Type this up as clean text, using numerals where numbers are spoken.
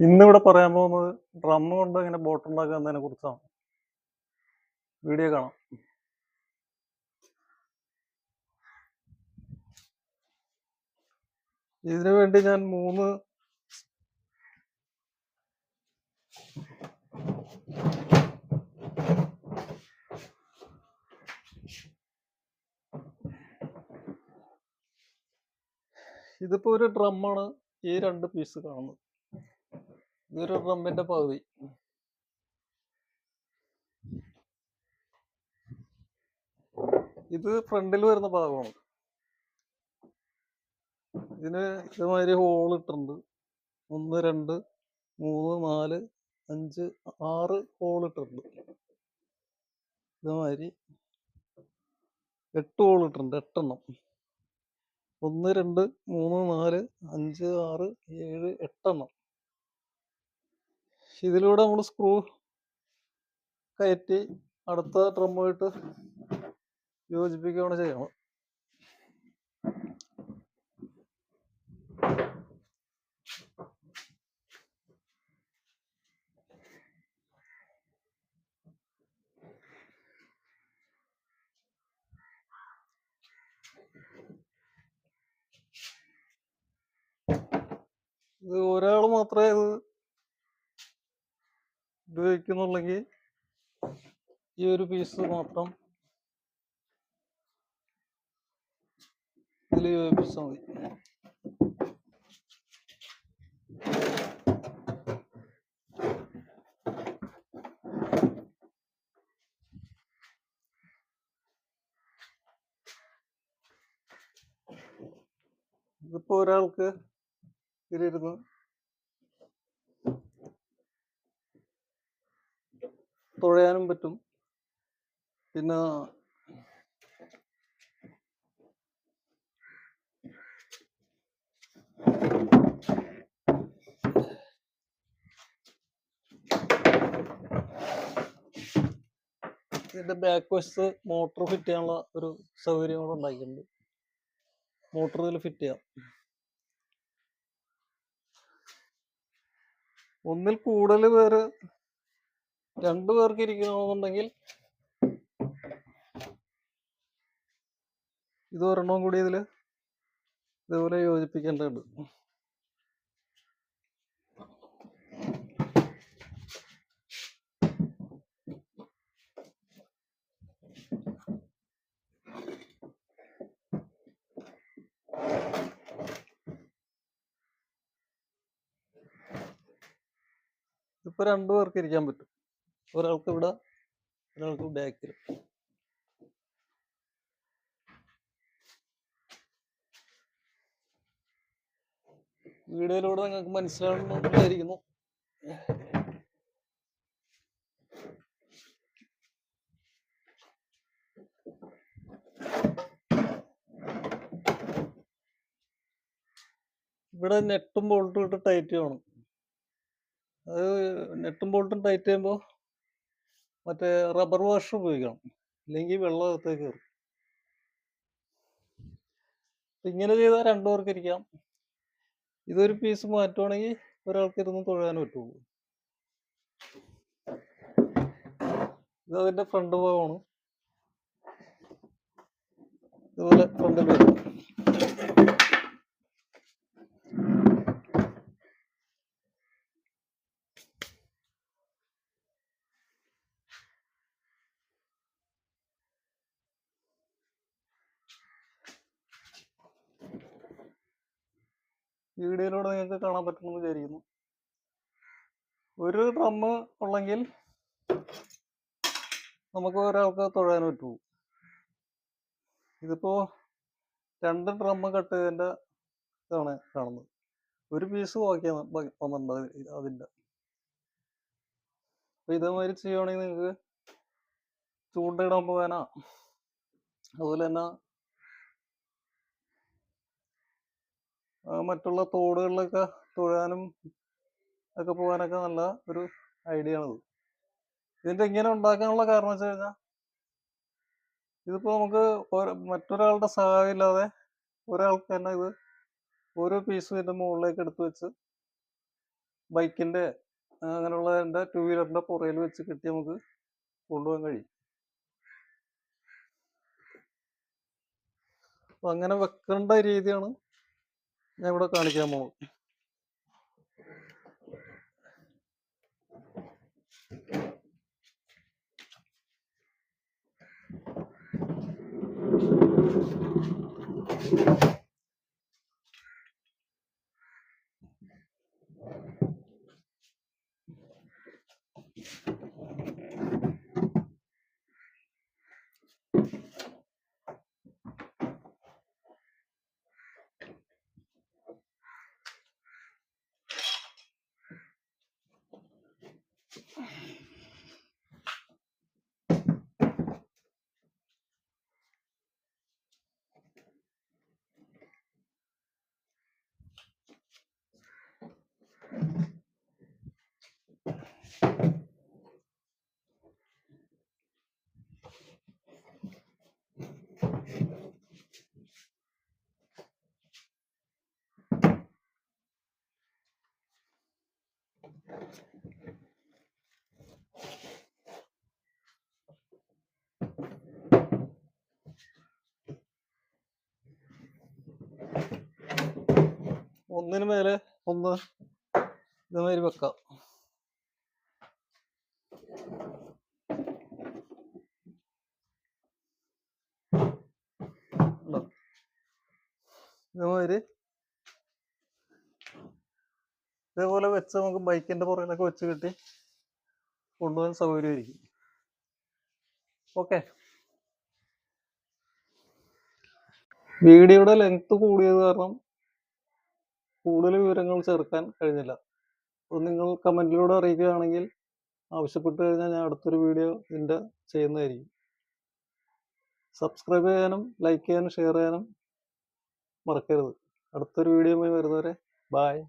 ഇന്നിവിടെ പറയാൻ പോകുന്നത് ഡ്രം കൊണ്ട് എങ്ങനെ ബോട്ട് ഉണ്ടാക്കുന്നതിനെ കുറിച്ചാണ്. വീഡിയോ കാണാം. ഇതിനു വേണ്ടി ഞാൻ ഇതിപ്പോ ഒരു ഡ്രമ്മാണ്. ഈ 2 പീസ് കാണുന്നത്. ഇതൊരു ഡ്രമ്മിന്റെ പകുതി. ഇത് ഫ്രണ്ടിൽ വരുന്ന ഭാഗമാണ്. ഇതിന് ഇതുമാതിരി ഹോൾ ഇട്ടിട്ടുണ്ട്. 1 2 3 4 5 6 ഹോൾ ഇട്ടിട്ടുണ്ട്. ഇതുമാതിരി 8 ഹോൾ ഇട്ടിട്ടുണ്ട്. 8 എണ്ണം. 1 2 3 4 5 6 7 8 എണ്ണം. ഇതിലൂടെ നമ്മൾ സ്ക്രൂ കയറ്റി അടുത്ത ഡ്രമ്മുമായിട്ട് യോജിപ്പിക്കുകയാണ് ചെയ്യണം. ഇത് ഒരാൾ മാത്രമേ ഇത് ഉപയോഗിക്കുന്നുള്ളെങ്കിൽ ഈ ഒരു പീസ് മാത്രം ഇതിൽ യോജിപ്പിച്ചാൽ മതി. ഇതിപ്പോ ഒരാൾക്ക് ഇതിലിരുന്ന് തുഴയാനും പറ്റും. പിന്നെ ഇതിന്റെ ബാക്ക് വശത്ത് മോട്ടർ ഫിറ്റ് ചെയ്യാനുള്ള ഒരു സൗകര്യം കൂടെ ഉണ്ടാക്കിയിട്ടുണ്ട്. മോട്ടർ ഇതിൽ ഫിറ്റ് ചെയ്യാം. ഒന്നിൽ കൂടുതൽ പേര് 2 പേർക്ക് ഇരിക്കണമെന്നുണ്ടെങ്കിൽ ഇത് ഒരെണ്ണം കൂടി ഇതിൽ ഇതുപോലെ യോജിപ്പിക്കേണ്ടതുണ്ട്. ഇപ്പൊ 2 പേർക്ക് ഇരിക്കാൻ പറ്റും. ഒരാൾക്ക് ഇവിടെ, ഒരാൾക്ക് ബാക്കിൽ. വീഡിയോയിലൂടെ നിങ്ങൾക്ക് മനസ്സിലാവുന്നതായിരിക്കുന്നു. ഇവിടെ നെട്ടും ബോൾട്ടും ഇട്ട് ടൈറ്റ് ചെയ്യണം. അത് നെട്ടും ബോൾട്ടും ടൈറ്റ് ചെയ്യുമ്പോൾ മറ്റേ റബ്ബർ വാഷർ ഉപയോഗിക്കണം, ഇല്ലെങ്കിൽ വെള്ളം അകത്തേക്ക് കയറും. ഇങ്ങനെ ചെയ്താൽ 2 പേർക്ക് ഇരിക്കാം. ഇതൊരു പീസ് മാറ്റുവാണെങ്കിൽ ഒരാൾക്ക് ഇരുന്ന് തുഴയാൻ പറ്റുള്ളൂ. ഇത് അതിന്റെ ഫ്രണ്ട് ഭാഗമാണ്. ഇതുപോലെ ഫ്രണ്ടിൽ വരും. വീഡിയോയിലൂടെ നിങ്ങൾക്ക് കാണാൻ പറ്റുമെന്ന് വിചാരിക്കുന്നു. ഒരു ഡ്രം ഉള്ളെങ്കിൽ നമുക്ക് ഒരാൾക്ക് തുഴയാൻ പറ്റുള്ളൂ. ഇതിപ്പോ 2 ഡ്രം കട്ട് ചെയ്തതിന്റെ ഇതാണ് കാണുന്നത്. ഒരു പീസ് ബാക്കി വന്നിട്ടുണ്ട് അതിന്റെ. അപ്പൊ ഇതേമാതിരി ചെയ്യുവാണെങ്കിൽ നിങ്ങൾക്ക് ചൂണ്ടയിടാൻ പോകാനാ, അതുപോലെ തന്നെ മറ്റുള്ള തോടുകളിലൊക്കെ തുഴയാനും ഒക്കെ പോകാനൊക്കെ നല്ല ഒരു ഐഡിയ ആണത്. ഇതിന്റെ ഇങ്ങനെ ഉണ്ടാക്കാനുള്ള കാരണം വെച്ച് കഴിഞ്ഞാൽ ഇതിപ്പോ നമുക്ക് മറ്റൊരാളുടെ സഹായം ഇല്ലാതെ ഒരാൾക്ക് തന്നെ ഇത് ഓരോ പീസും ഇതിന്റെ മുകളിലേക്ക് എടുത്തു വെച്ച് ബൈക്കിന്റെ അങ്ങനെയുള്ള ടൂ വീലറിന്റെ പുറയിൽ വെച്ച് കെട്ടി നമുക്ക് കൊണ്ടുപോകാൻ കഴിയും. അപ്പൊ അങ്ങനെ വെക്കേണ്ട രീതിയാണ് ഞാൻ ഇവിടെ കാണിക്കാൻ പോകുന്നത്. ഒന്നിന് മേലെ ഒന്ന് ഇതുമാതിരി വെക്കാം. ഇതുമാതിരി ഇതേപോലെ വെച്ച് നമുക്ക് ബൈക്കിന്റെ പുറകിലൊക്കെ വെച്ച് കെട്ടി കൊണ്ടുപോകാൻ സൗകര്യമായിരിക്കും. ഓക്കെ, വീഡിയോയുടെ ലെങ്ത് കൂടിയത് കാരണം കൂടുതൽ വിവരങ്ങൾ ചേർക്കാൻ കഴിഞ്ഞില്ല. അപ്പോൾ നിങ്ങൾ കമന്റിലൂടെ അറിയിക്കുകയാണെങ്കിൽ ആവശ്യപ്പെട്ട് കഴിഞ്ഞാൽ ഞാൻ അടുത്തൊരു വീഡിയോ ഇതിൻ്റെ ചെയ്യുന്നതായിരിക്കും. സബ്സ്ക്രൈബ് ചെയ്യാനും ലൈക്ക് ചെയ്യാനും ഷെയർ ചെയ്യാനും മറക്കരുത്. അടുത്തൊരു വീഡിയോയുമായി വരുന്നവരെ ബായ്.